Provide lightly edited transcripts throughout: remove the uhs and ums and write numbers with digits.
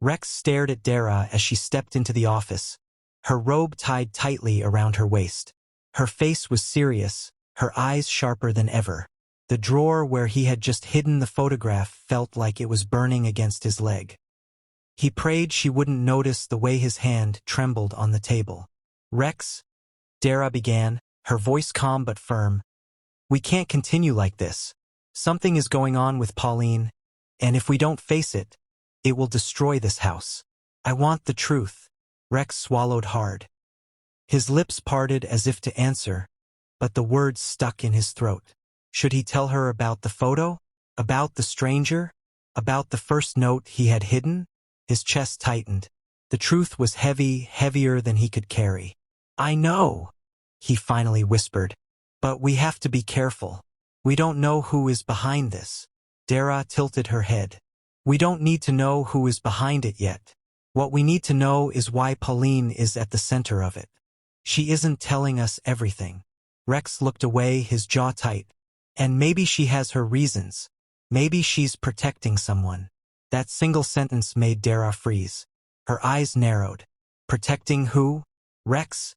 Rex stared at Dera as she stepped into the office, her robe tied tightly around her waist. Her face was serious, her eyes sharper than ever. The drawer where he had just hidden the photograph felt like it was burning against his leg. He prayed she wouldn't notice the way his hand trembled on the table. "Rex," Dera began, her voice calm but firm, "we can't continue like this. Something is going on with Pauline, and if we don't face it, it will destroy this house. I want the truth." Rex swallowed hard. His lips parted as if to answer, but the words stuck in his throat. Should he tell her about the photo? About the stranger? About the first note he had hidden? His chest tightened. The truth was heavy, heavier than he could carry. "I know," he finally whispered, "but we have to be careful. We don't know who is behind this." Dera tilted her head. "We don't need to know who is behind it yet. What we need to know is why Pauline is at the center of it. She isn't telling us everything." Rex looked away, his jaw tight. "And maybe she has her reasons. Maybe she's protecting someone." That single sentence made Dera freeze. Her eyes narrowed. "Protecting who? Rex?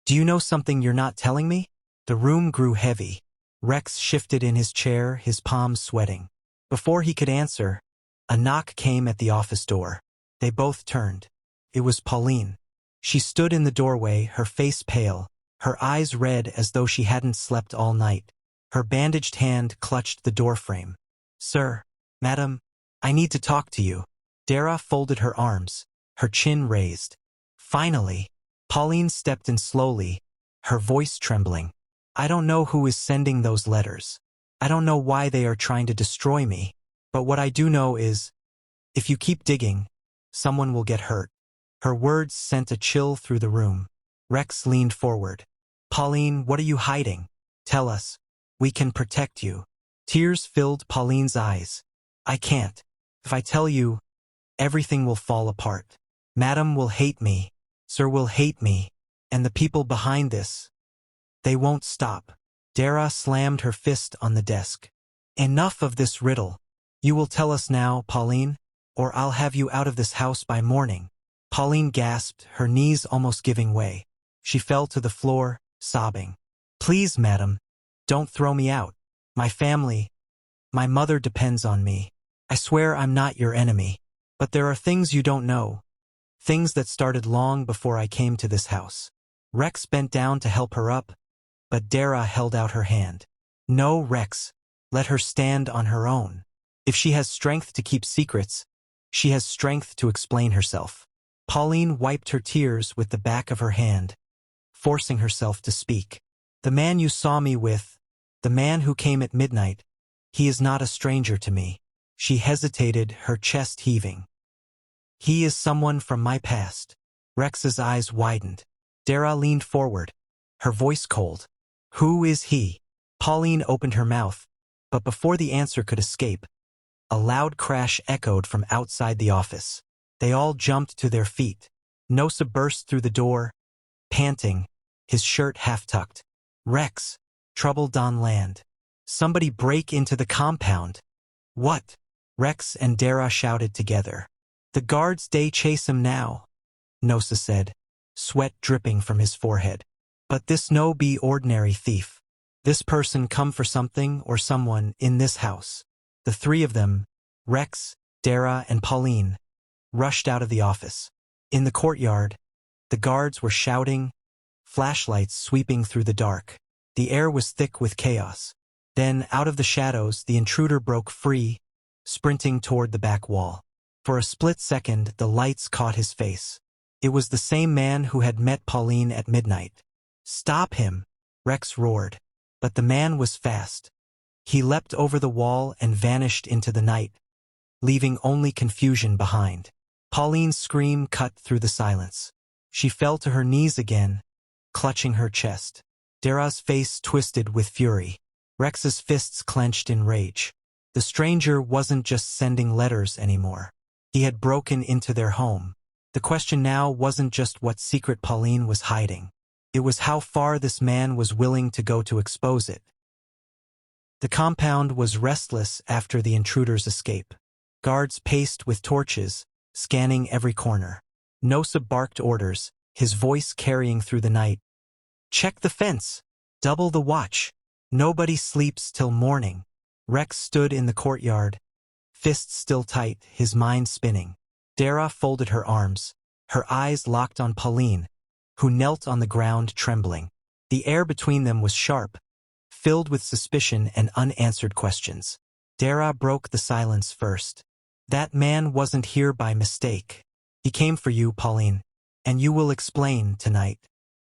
Do you know something you're not telling me?" The room grew heavy. Rex shifted in his chair, his palms sweating. Before he could answer, a knock came at the office door. They both turned. It was Pauline. She stood in the doorway, her face pale, her eyes red as though she hadn't slept all night. Her bandaged hand clutched the doorframe. "Sir, madam, I need to talk to you." Dera folded her arms, her chin raised. "Finally." Pauline stepped in slowly, her voice trembling. "I don't know who is sending those letters. I don't know why they are trying to destroy me. But what I do know is, if you keep digging, someone will get hurt." Her words sent a chill through the room. Rex leaned forward. "Pauline, what are you hiding? Tell us. We can protect you." Tears filled Pauline's eyes. "I can't. If I tell you, everything will fall apart. Madam will hate me. Sir will hate me. And the people behind this, they won't stop." Dera slammed her fist on the desk. "Enough of this riddle. You will tell us now, Pauline, or I'll have you out of this house by morning." Pauline gasped, her knees almost giving way. She fell to the floor, sobbing. "Please, madam, don't throw me out. My family, my mother depends on me. I swear I'm not your enemy. But there are things you don't know. Things that started long before I came to this house." Rex bent down to help her up, but Dera held out her hand. "No, Rex. Let her stand on her own. If she has strength to keep secrets, she has strength to explain herself." Pauline wiped her tears with the back of her hand, forcing herself to speak. "The man you saw me with, the man who came at midnight, he is not a stranger to me." She hesitated, her chest heaving. "He is someone from my past." Rex's eyes widened. Dera leaned forward, her voice cold. "Who is he?" Pauline opened her mouth, but before the answer could escape, a loud crash echoed from outside the office. They all jumped to their feet. Nosa burst through the door, panting, his shirt half-tucked. "Rex, trouble on land. Somebody break into the compound." "What?" Rex and Dera shouted together. "The guards they chase him now," Nosa said, sweat dripping from his forehead. "But this no be ordinary thief. This person come for something or someone in this house." The three of them, Rex, Dera, and Pauline, rushed out of the office. In the courtyard, the guards were shouting, flashlights sweeping through the dark. The air was thick with chaos. Then, out of the shadows, the intruder broke free, sprinting toward the back wall. For a split second, the lights caught his face. It was the same man who had met Pauline at midnight. "Stop him!" Rex roared. But the man was fast. He leapt over the wall and vanished into the night, leaving only confusion behind. Pauline's scream cut through the silence. She fell to her knees again, clutching her chest. Dera's face twisted with fury. Rex's fists clenched in rage. The stranger wasn't just sending letters anymore. He had broken into their home. The question now wasn't just what secret Pauline was hiding. It was how far this man was willing to go to expose it. The compound was restless after the intruder's escape. Guards paced with torches, scanning every corner. Nosa barked orders, his voice carrying through the night. Check the fence. Double the watch. Nobody sleeps till morning. Rex stood in the courtyard, fists still tight, his mind spinning. Dera folded her arms, her eyes locked on Pauline, who knelt on the ground trembling. The air between them was sharp, filled with suspicion and unanswered questions. Dera broke the silence first. That man wasn't here by mistake. He came for you, Pauline, and you will explain tonight.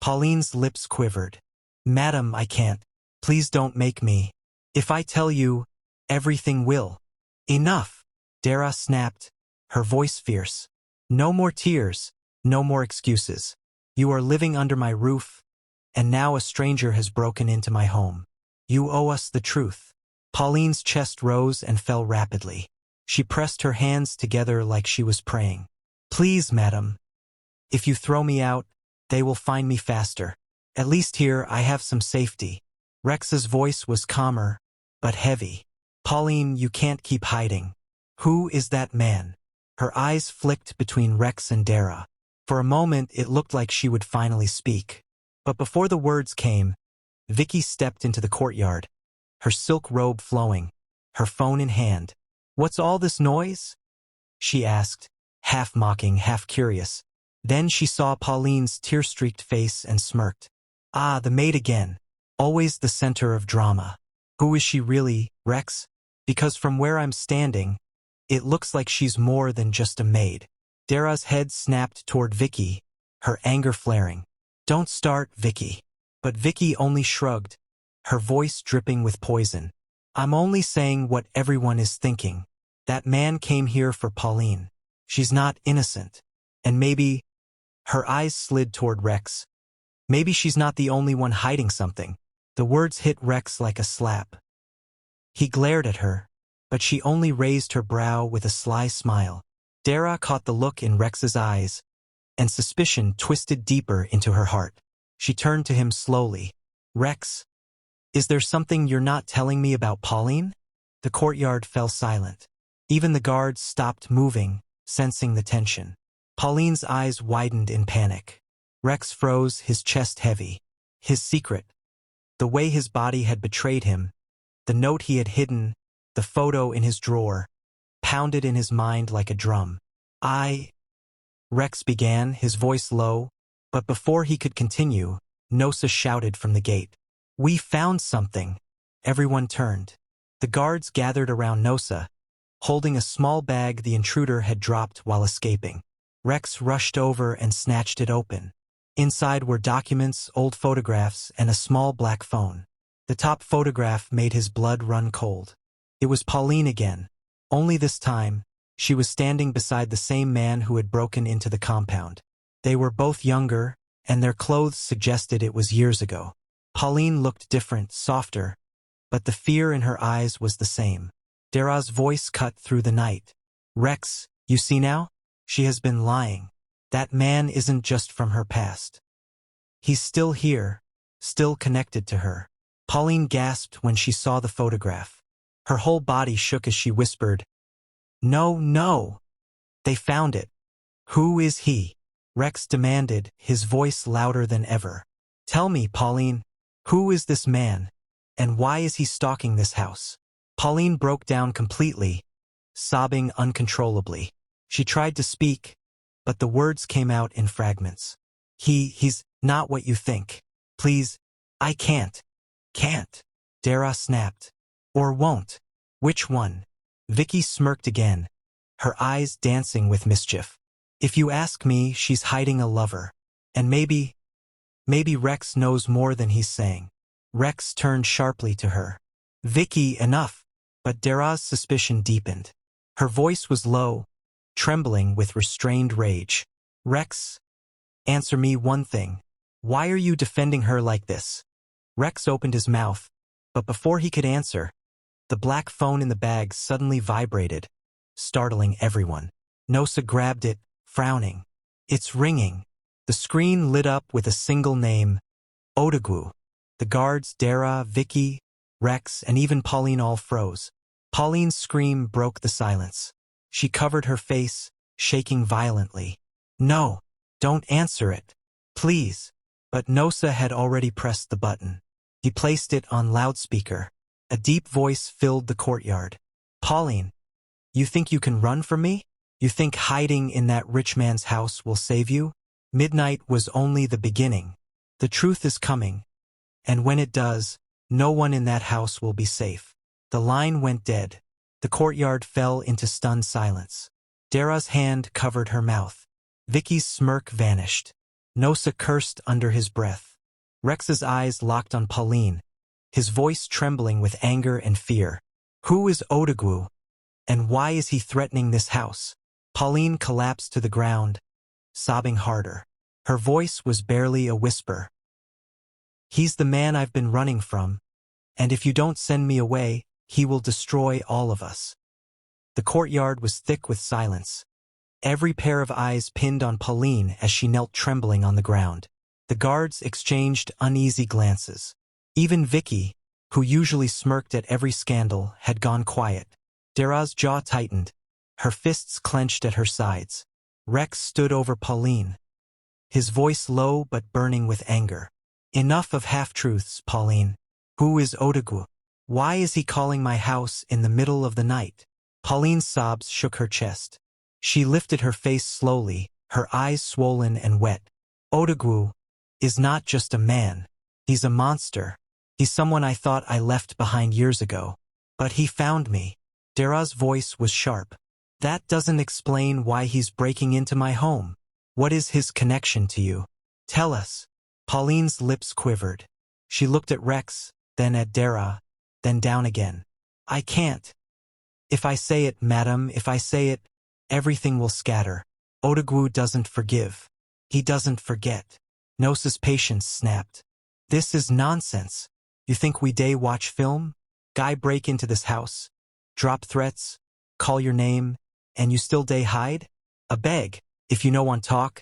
Pauline's lips quivered. Madam, I can't. Please don't make me. If I tell you, everything will. Enough. Dera snapped, her voice fierce. No more tears, no more excuses. You are living under my roof, and now a stranger has broken into my home. You owe us the truth. Pauline's chest rose and fell rapidly. She pressed her hands together like she was praying. Please, madam. If you throw me out, they will find me faster. At least here I have some safety. Rex's voice was calmer, but heavy. Pauline, you can't keep hiding. Who is that man? Her eyes flicked between Rex and Dera. For a moment it looked like she would finally speak. But before the words came, Vicky stepped into the courtyard, her silk robe flowing, her phone in hand. What's all this noise? She asked, half mocking, half curious. Then she saw Pauline's tear-streaked face and smirked. Ah, the maid again. Always the center of drama. Who is she really, Rex? Because from where I'm standing, it looks like she's more than just a maid. Dera's head snapped toward Vicky, her anger flaring. Don't start, Vicky. But Vicky only shrugged, her voice dripping with poison. I'm only saying what everyone is thinking. That man came here for Pauline. She's not innocent. And maybe... Her eyes slid toward Rex. Maybe she's not the only one hiding something. The words hit Rex like a slap. He glared at her, but she only raised her brow with a sly smile. Dera caught the look in Rex's eyes, and suspicion twisted deeper into her heart. She turned to him slowly. Rex, is there something you're not telling me about Pauline? The courtyard fell silent. Even the guards stopped moving, sensing the tension. Pauline's eyes widened in panic. Rex froze, his chest heavy. His secret. The way his body had betrayed him, the note he had hidden, the photo in his drawer, pounded in his mind like a drum. Rex began, his voice low, but before he could continue, Nosa shouted from the gate. We found something. Everyone turned. The guards gathered around Nosa, holding a small bag the intruder had dropped while escaping. Rex rushed over and snatched it open. Inside were documents, old photographs, and a small black phone. The top photograph made his blood run cold. It was Pauline again. Only this time, she was standing beside the same man who had broken into the compound. They were both younger, and their clothes suggested it was years ago. Pauline looked different, softer, but the fear in her eyes was the same. Dera's voice cut through the night. Rex, you see now? She has been lying. That man isn't just from her past. He's still here, still connected to her. Pauline gasped when she saw the photograph. Her whole body shook as she whispered, No, no. They found it. Who is he? Rex demanded, his voice louder than ever. Tell me, Pauline, who is this man, and why is he stalking this house? Pauline broke down completely, sobbing uncontrollably. She tried to speak, but the words came out in fragments. He's not what you think. Please, I can't. Can't. Dera snapped. Or won't. Which one? Vicky smirked again, her eyes dancing with mischief. If you ask me, she's hiding a lover. And maybe Rex knows more than he's saying. Rex turned sharply to her. Vicky, enough. But Dera's suspicion deepened. Her voice was low, trembling with restrained rage. Rex, answer me one thing. Why are you defending her like this? Rex opened his mouth, but before he could answer, the black phone in the bag suddenly vibrated, startling everyone. Nosa grabbed it, frowning. It's ringing. The screen lit up with a single name, Odigu. The guards, Dera, Vicky, Rex, and even Pauline all froze. Pauline's scream broke the silence. She covered her face, shaking violently. "No, don't answer it. Please." But Nosa had already pressed the button. He placed it on loudspeaker. A deep voice filled the courtyard. "Pauline, you think you can run from me? You think hiding in that rich man's house will save you? Midnight was only the beginning. The truth is coming. And when it does, no one in that house will be safe." The line went dead. The courtyard fell into stunned silence. Dera's hand covered her mouth. Vicky's smirk vanished. Nosa cursed under his breath. Rex's eyes locked on Pauline, his voice trembling with anger and fear. "Who is Odigu? And why is he threatening this house?" Pauline collapsed to the ground, sobbing harder. Her voice was barely a whisper. "He's the man I've been running from, and if you don't send me away, he will destroy all of us." The courtyard was thick with silence. Every pair of eyes pinned on Pauline as she knelt trembling on the ground. The guards exchanged uneasy glances. Even Vicky, who usually smirked at every scandal, had gone quiet. Dera's jaw tightened, her fists clenched at her sides. Rex stood over Pauline, his voice low but burning with anger. "Enough of half-truths, Pauline. Who is Odigu? Why is he calling my house in the middle of the night?" Pauline's sobs shook her chest. She lifted her face slowly, her eyes swollen and wet. "Odigu is not just a man. He's a monster. He's someone I thought I left behind years ago. But he found me." Dera's voice was sharp. "That doesn't explain why he's breaking into my home. What is his connection to you? Tell us." Pauline's lips quivered. She looked at Rex, then at Dera, then down again. "I can't. If I say it, madam, if I say it, everything will scatter. Odigu doesn't forgive. He doesn't forget." Nosa's patience snapped. "This is nonsense. You think we day watch film? Guy break into this house, drop threats, call your name, and you still day hide? A beg, if you no want talk,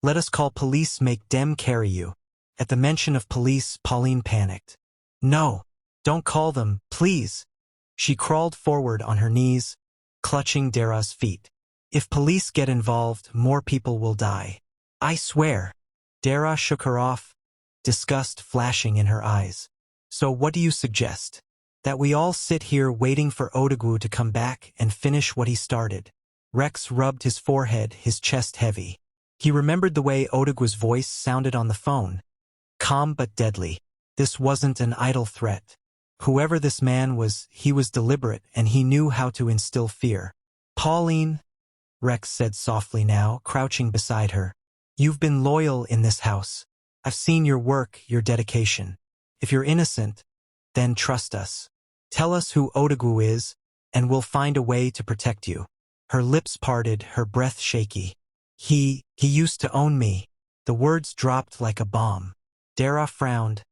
let us call police, make dem carry you." At the mention of police, Pauline panicked. "No, don't call them, please." She crawled forward on her knees, clutching Dera's feet. "If police get involved, more people will die. I swear." Dera shook her off, disgust flashing in her eyes. "So what do you suggest? That we all sit here waiting for Odigu to come back and finish what he started?" Rex rubbed his forehead, his chest heavy. He remembered the way Odigu's voice sounded on the phone. Calm but deadly. This wasn't an idle threat. Whoever this man was, he was deliberate, and he knew how to instill fear. "Pauline," Rex said softly now, crouching beside her, "you've been loyal in this house. I've seen your work, your dedication. If you're innocent, then trust us. Tell us who Odigu is, and we'll find a way to protect you." Her lips parted, her breath shaky. He used to own me." The words dropped like a bomb. Dera frowned,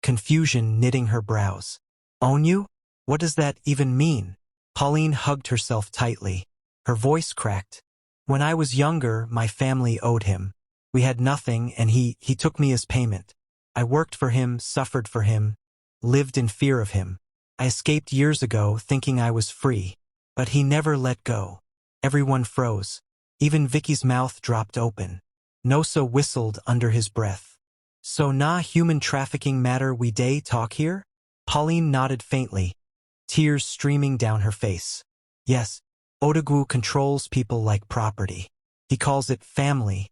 confusion knitting her brows. "Own you? What does that even mean?" Pauline hugged herself tightly. Her voice cracked. "When I was younger, my family owed him. We had nothing, and he took me as payment. I worked for him, suffered for him, lived in fear of him. I escaped years ago, thinking I was free. But he never let go." Everyone froze. Even Vicky's mouth dropped open. Nosa whistled under his breath. "So nah human trafficking matter we day talk here?" Pauline nodded faintly, tears streaming down her face. "Yes, Odigu controls people like property. He calls it family,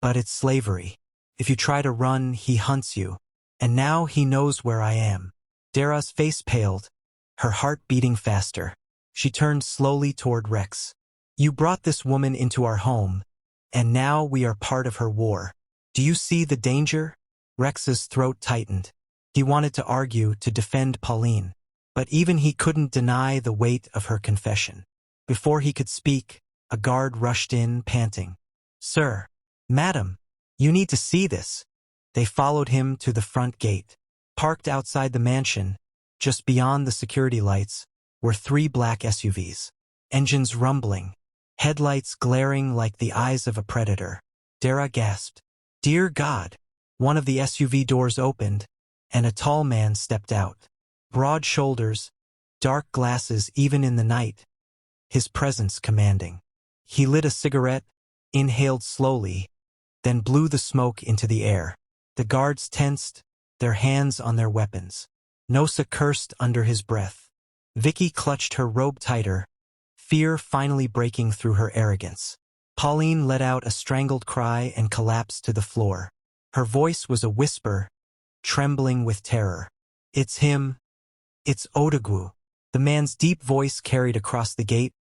but it's slavery. If you try to run, he hunts you. And now he knows where I am." Dera's face paled, her heart beating faster. She turned slowly toward Rex. "You brought this woman into our home, and now we are part of her war. Do you see the danger?" Rex's throat tightened. He wanted to argue, to defend Pauline, but even he couldn't deny the weight of her confession. Before he could speak, a guard rushed in, panting. "Sir, madam, you need to see this." They followed him to the front gate. Parked outside the mansion, just beyond the security lights, were 3 black SUVs. Engines rumbling, headlights glaring like the eyes of a predator. Dera gasped. "Dear God!" One of the SUV doors opened, and a tall man stepped out. Broad shoulders, dark glasses even in the night, his presence commanding. He lit a cigarette, inhaled slowly, then blew the smoke into the air. The guards tensed, their hands on their weapons. Nosa cursed under his breath. Vicky clutched her robe tighter, fear finally breaking through her arrogance. Pauline let out a strangled cry and collapsed to the floor. Her voice was a whisper, trembling with terror. "It's him. It's Odigu." The man's deep voice carried across the gate,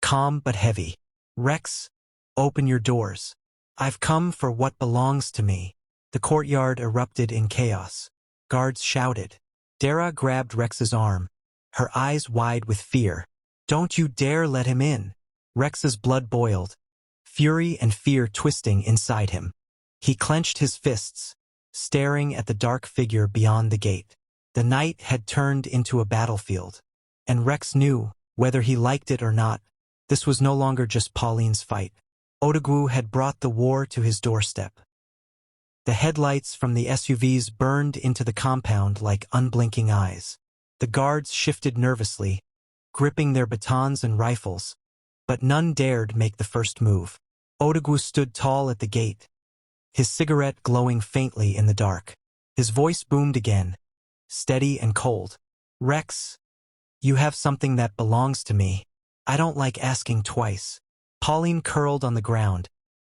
calm but heavy. "Rex, open your doors. I've come for what belongs to me." The courtyard erupted in chaos. Guards shouted. Dera grabbed Rex's arm, her eyes wide with fear. "Don't you dare let him in." Rex's blood boiled, fury and fear twisting inside him. He clenched his fists, staring at the dark figure beyond the gate. The night had turned into a battlefield, and Rex knew, whether he liked it or not, this was no longer just Pauline's fight. Odigu had brought the war to his doorstep. The headlights from the SUVs burned into the compound like unblinking eyes. The guards shifted nervously, gripping their batons and rifles, but none dared make the first move. Odigu stood tall at the gate, his cigarette glowing faintly in the dark. His voice boomed again, steady and cold. "Rex, you have something that belongs to me. I don't like asking twice." Pauline curled on the ground,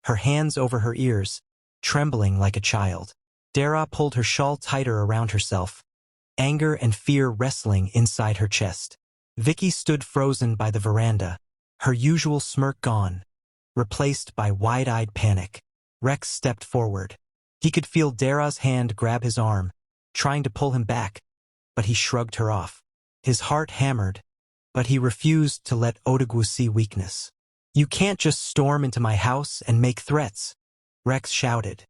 her hands over her ears, trembling like a child. Dera pulled her shawl tighter around herself, anger and fear wrestling inside her chest. Vicky stood frozen by the veranda, her usual smirk gone, replaced by wide-eyed panic. Rex stepped forward. He could feel Dera's hand grab his arm, trying to pull him back, but he shrugged her off. His heart hammered, but he refused to let Odigu see weakness. "You can't just storm into my house and make threats," Rex shouted.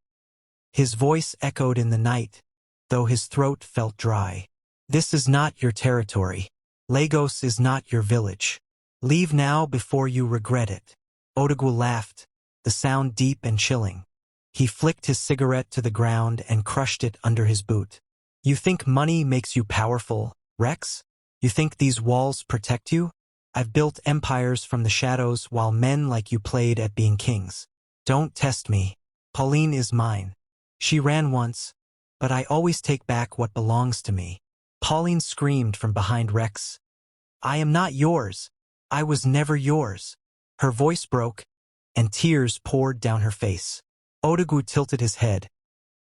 His voice echoed in the night, though his throat felt dry. "This is not your territory. Lagos is not your village. Leave now before you regret it." Odigu laughed, the sound deep and chilling. He flicked his cigarette to the ground and crushed it under his boot. "You think money makes you powerful, Rex? You think these walls protect you? I've built empires from the shadows while men like you played at being kings. Don't test me. Pauline is mine. She ran once, but I always take back what belongs to me." Pauline screamed from behind Rex. "I am not yours. I was never yours." Her voice broke, and tears poured down her face. Odigu tilted his head,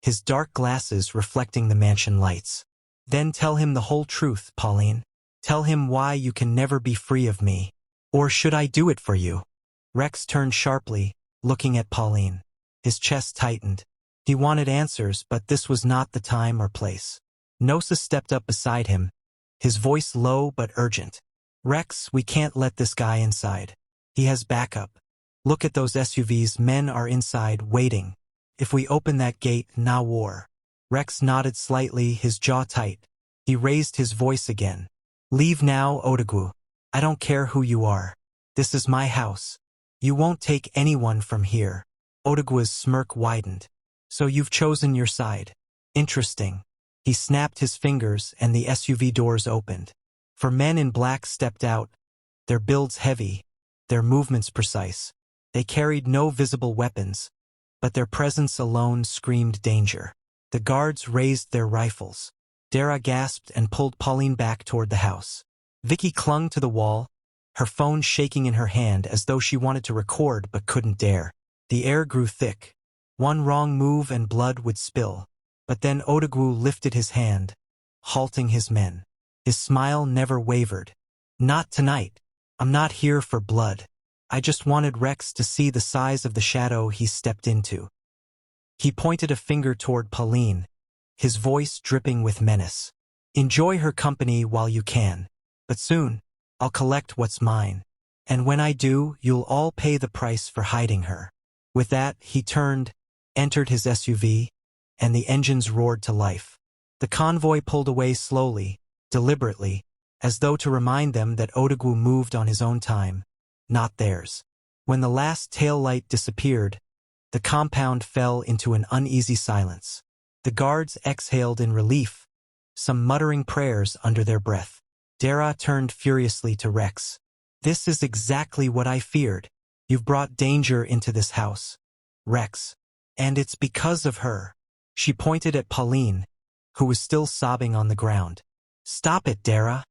his dark glasses reflecting the mansion lights. "Then tell him the whole truth, Pauline. Tell him why you can never be free of me. Or should I do it for you?" Rex turned sharply, looking at Pauline. His chest tightened. He wanted answers, but this was not the time or place. Nosa stepped up beside him, his voice low but urgent. "Rex, we can't let this guy inside. He has backup. Look at those SUVs, men are inside, waiting. If we open that gate, na war." Rex nodded slightly, his jaw tight. He raised his voice again. "Leave now, Odigu. I don't care who you are. This is my house. You won't take anyone from here." Odigu's smirk widened. "So you've chosen your side. Interesting." He snapped his fingers and the SUV doors opened. Four men in black stepped out, their builds heavy, their movements precise. They carried no visible weapons, but their presence alone screamed danger. The guards raised their rifles. Dera gasped and pulled Pauline back toward the house. Vicky clung to the wall, her phone shaking in her hand as though she wanted to record but couldn't dare. The air grew thick. One wrong move and blood would spill. But then Odigu lifted his hand, halting his men. His smile never wavered. "Not tonight. I'm not here for blood. I just wanted Rex to see the size of the shadow he stepped into." He pointed a finger toward Pauline, his voice dripping with menace. "Enjoy her company while you can. But soon, I'll collect what's mine. And when I do, you'll all pay the price for hiding her." With that, he turned, entered his SUV, and the engines roared to life. The convoy pulled away slowly, deliberately, as though to remind them that Odigu moved on his own time, not theirs. When the last tail light disappeared, the compound fell into an uneasy silence. The guards exhaled in relief, some muttering prayers under their breath. Dera turned furiously to Rex. "This is exactly what I feared. You've brought danger into this house, Rex. And it's because of her. She pointed at Pauline, who was still sobbing on the ground. Stop it, Dera.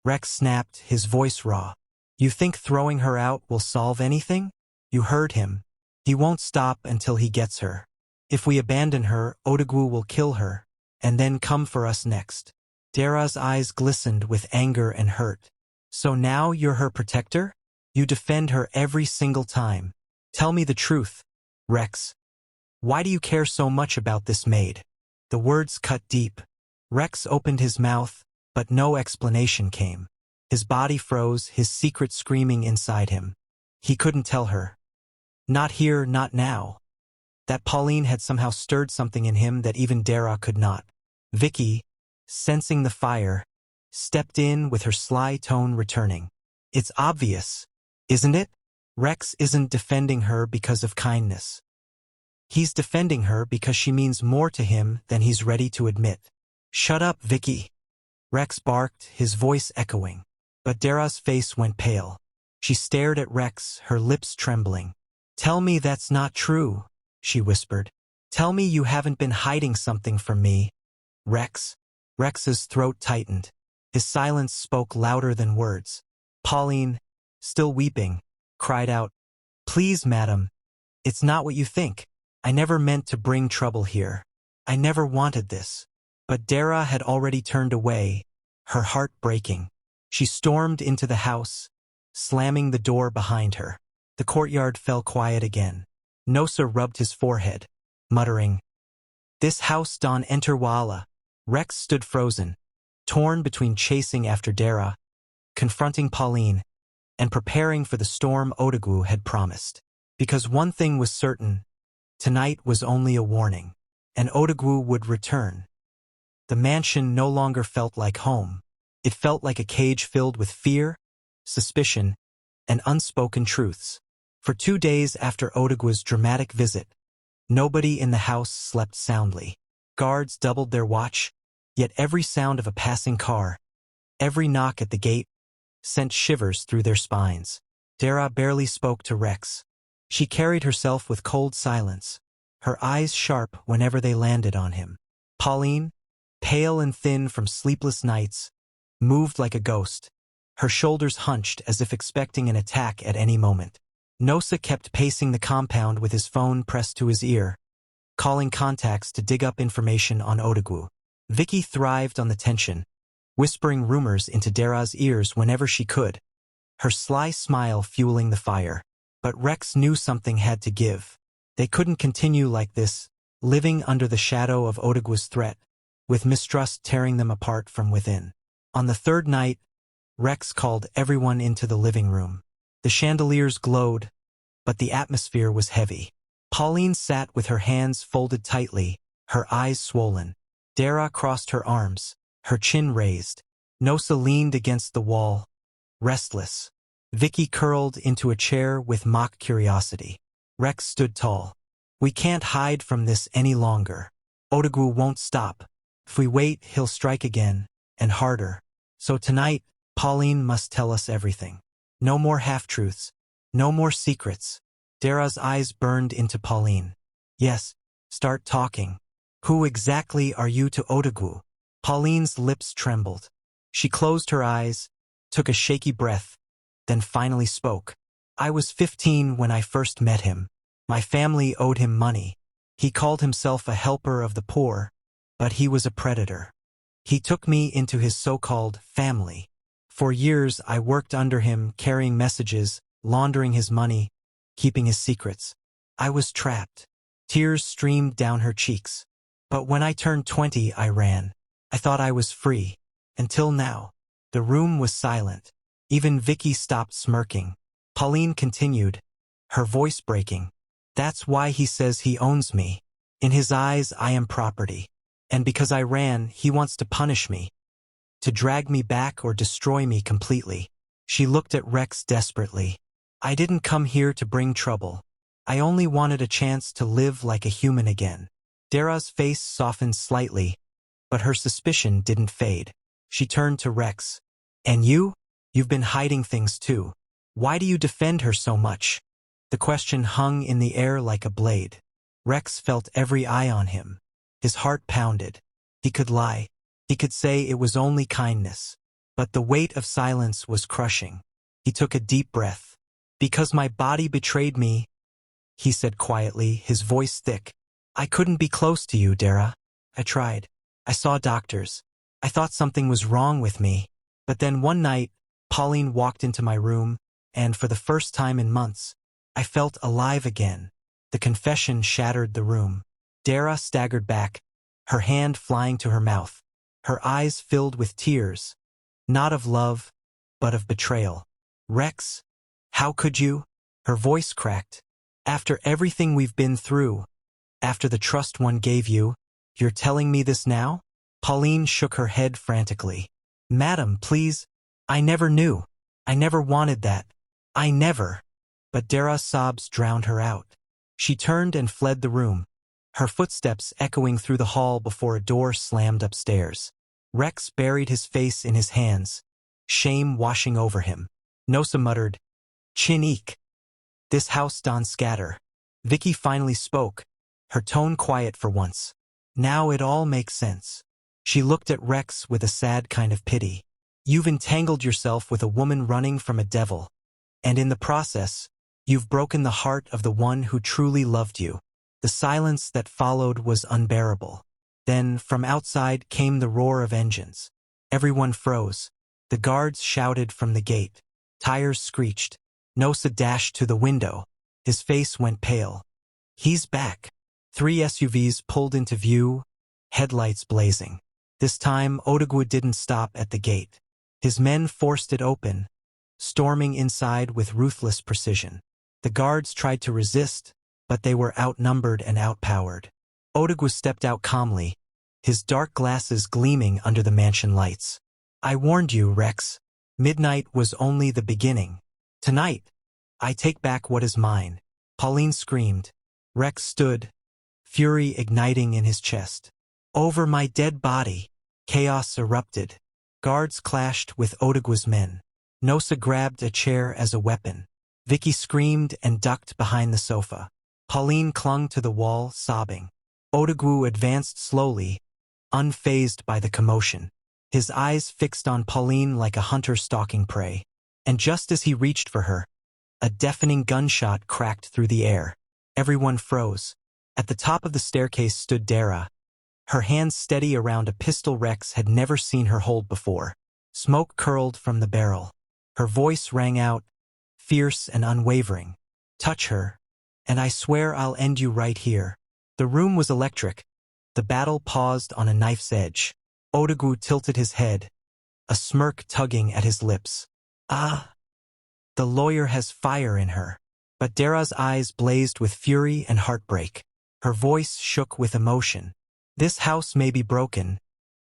Rex snapped, his voice raw. You think throwing her out will solve anything? You heard him. He won't stop until he gets her. If we abandon her, Odigu will kill her, and then come for us next. Dera's eyes glistened with anger and hurt. So now you're her protector? You defend her every single time. Tell me the truth, Rex. Why do you care so much about this maid? The words cut deep. Rex opened his mouth, but no explanation came. His body froze, his secret screaming inside him. He couldn't tell her. Not here, not now. That Pauline had somehow stirred something in him that even Dera could not. Vicky, sensing the fire, stepped in with her sly tone returning. It's obvious, isn't it? Rex isn't defending her because of kindness. He's defending her because she means more to him than he's ready to admit. Shut up, Vicky. Rex barked, his voice echoing. But Dera's face went pale. She stared at Rex, her lips trembling. Tell me that's not true, she whispered. Tell me you haven't been hiding something from me, Rex. Rex's throat tightened. His silence spoke louder than words. Pauline, still weeping, cried out, Please, madam. It's not what you think. I never meant to bring trouble here. I never wanted this. But Dera had already turned away, her heart breaking. She stormed into the house, slamming the door behind her. The courtyard fell quiet again. Nosa rubbed his forehead, muttering, This house don't enter wala. Rex stood frozen, torn between chasing after Dera, confronting Pauline, and preparing for the storm Odigu had promised. Because one thing was certain, tonight was only a warning, and Odigu would return. The mansion no longer felt like home. It felt like a cage filled with fear, suspicion, and unspoken truths. For 2 days after Odigu's dramatic visit, nobody in the house slept soundly. Guards doubled their watch, yet every sound of a passing car, every knock at the gate, sent shivers through their spines. Dera barely spoke to Rex. She carried herself with cold silence, her eyes sharp whenever they landed on him. Pauline, pale and thin from sleepless nights, moved like a ghost, her shoulders hunched as if expecting an attack at any moment. Nosa kept pacing the compound with his phone pressed to his ear, calling contacts to dig up information on Odigu. Vicky thrived on the tension, whispering rumors into Dera's ears whenever she could, her sly smile fueling the fire. But Rex knew something had to give. They couldn't continue like this, living under the shadow of Odigu's threat, with mistrust tearing them apart from within. On the third night, Rex called everyone into the living room. The chandeliers glowed, but the atmosphere was heavy. Pauline sat with her hands folded tightly, her eyes swollen. Dera crossed her arms, her chin raised. Nosa leaned against the wall, restless. Vicky curled into a chair with mock curiosity. Rex stood tall. We can't hide from this any longer. Odigu won't stop. If we wait, he'll strike again, and harder. So tonight, Pauline must tell us everything. No more half-truths. No more secrets. Dera's eyes burned into Pauline. Yes, start talking. Who exactly are you to Odigu? Pauline's lips trembled. She closed her eyes, took a shaky breath, then finally spoke. I was 15 when I first met him. My family owed him money. He called himself a helper of the poor, but he was a predator. He took me into his so-called family. For years I worked under him, carrying messages, laundering his money, keeping his secrets. I was trapped. Tears streamed down her cheeks. But when I turned 20, I ran. I thought I was free. Until now. The room was silent. Even Vicky stopped smirking. Pauline continued, her voice breaking. That's why he says he owns me. In his eyes, I am property. And because I ran, he wants to punish me. To drag me back or destroy me completely. She looked at Rex desperately. I didn't come here to bring trouble. I only wanted a chance to live like a human again. Dera's face softened slightly, but her suspicion didn't fade. She turned to Rex. And you? You've been hiding things too. Why do you defend her so much? The question hung in the air like a blade. Rex felt every eye on him. His heart pounded. He could lie. He could say it was only kindness. But the weight of silence was crushing. He took a deep breath. "Because my body betrayed me," he said quietly, his voice thick. "I couldn't be close to you, Dera. I tried. I saw doctors. I thought something was wrong with me. But then one night, Pauline walked into my room, and for the first time in months, I felt alive again." The confession shattered the room. Dera staggered back, her hand flying to her mouth. Her eyes filled with tears, not of love, but of betrayal. "Rex, how could you?" Her voice cracked. "After everything we've been through, after the trust one gave you, you're telling me this now?" Pauline shook her head frantically. "Madam, please. I never knew. I never wanted that. I never." But Dera's sobs drowned her out. She turned and fled the room, her footsteps echoing through the hall before a door slammed upstairs. Rex buried his face in his hands, shame washing over him. Nosa muttered, "Chin eek. This house done scatter." Vicky finally spoke, her tone quiet for once. "Now it all makes sense." She looked at Rex with a sad kind of pity. "You've entangled yourself with a woman running from a devil, and in the process, you've broken the heart of the one who truly loved you." The silence that followed was unbearable. Then, from outside came the roar of engines. Everyone froze. The guards shouted from the gate. Tires screeched. Nosa dashed to the window. His face went pale. "He's back." 3 SUVs pulled into view, headlights blazing. This time, Odigu didn't stop at the gate. His men forced it open, storming inside with ruthless precision. The guards tried to resist, but they were outnumbered and outpowered. Odigu stepped out calmly, his dark glasses gleaming under the mansion lights. "I warned you, Rex. Midnight was only the beginning. Tonight, I take back what is mine." Pauline screamed. Rex stood, fury igniting in his chest. "Over my dead body." Chaos erupted. Guards clashed with Odigu's men. Nosa grabbed a chair as a weapon. Vicky screamed and ducked behind the sofa. Pauline clung to the wall, sobbing. Odigu advanced slowly, unfazed by the commotion, his eyes fixed on Pauline like a hunter stalking prey. And just as he reached for her, a deafening gunshot cracked through the air. Everyone froze. At the top of the staircase stood Dera, her hands steady around a pistol Rex had never seen her hold before. Smoke curled from the barrel. Her voice rang out, fierce and unwavering. "Touch her, and I swear I'll end you right here." The room was electric. The battle paused on a knife's edge. Odigu tilted his head, a smirk tugging at his lips. "Ah, the lawyer has fire in her." But Dera's eyes blazed with fury and heartbreak. Her voice shook with emotion. "This house may be broken,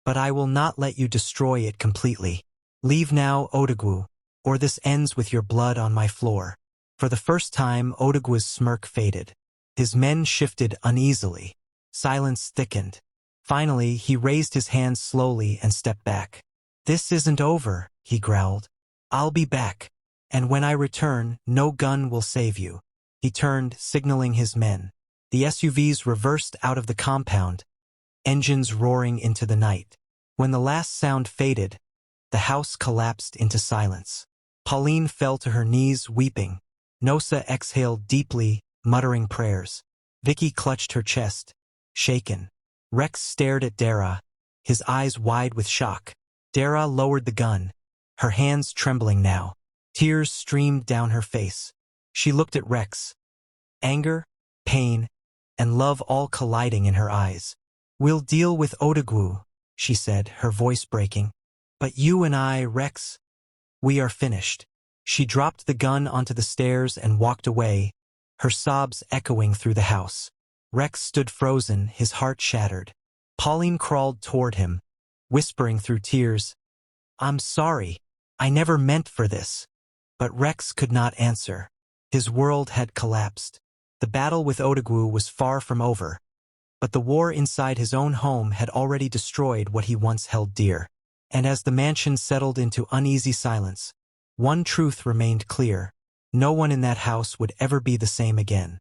but I will not let you destroy it completely. Leave now, Odigu, or this ends with your blood on my floor." For the first time, Odigu's smirk faded. His men shifted uneasily. Silence thickened. Finally, he raised his hands slowly and stepped back. "This isn't over," he growled. "I'll be back. And when I return, no gun will save you." He turned, signaling his men. The SUVs reversed out of the compound, engines roaring into the night. When the last sound faded, the house collapsed into silence. Pauline fell to her knees, weeping. Nosa exhaled deeply, muttering prayers. Vicky clutched her chest, shaken. Rex stared at Dera, his eyes wide with shock. Dera lowered the gun, her hands trembling now. Tears streamed down her face. She looked at Rex. Anger, pain, and love all colliding in her eyes. "We'll deal with Odigu," she said, her voice breaking. "But you and I, Rex, we are finished." She dropped the gun onto the stairs and walked away, her sobs echoing through the house. Rex stood frozen, his heart shattered. Pauline crawled toward him, whispering through tears, "I'm sorry. I never meant for this." But Rex could not answer. His world had collapsed. The battle with Odigu was far from over, but the war inside his own home had already destroyed what he once held dear. And as the mansion settled into uneasy silence, one truth remained clear. No one in that house would ever be the same again.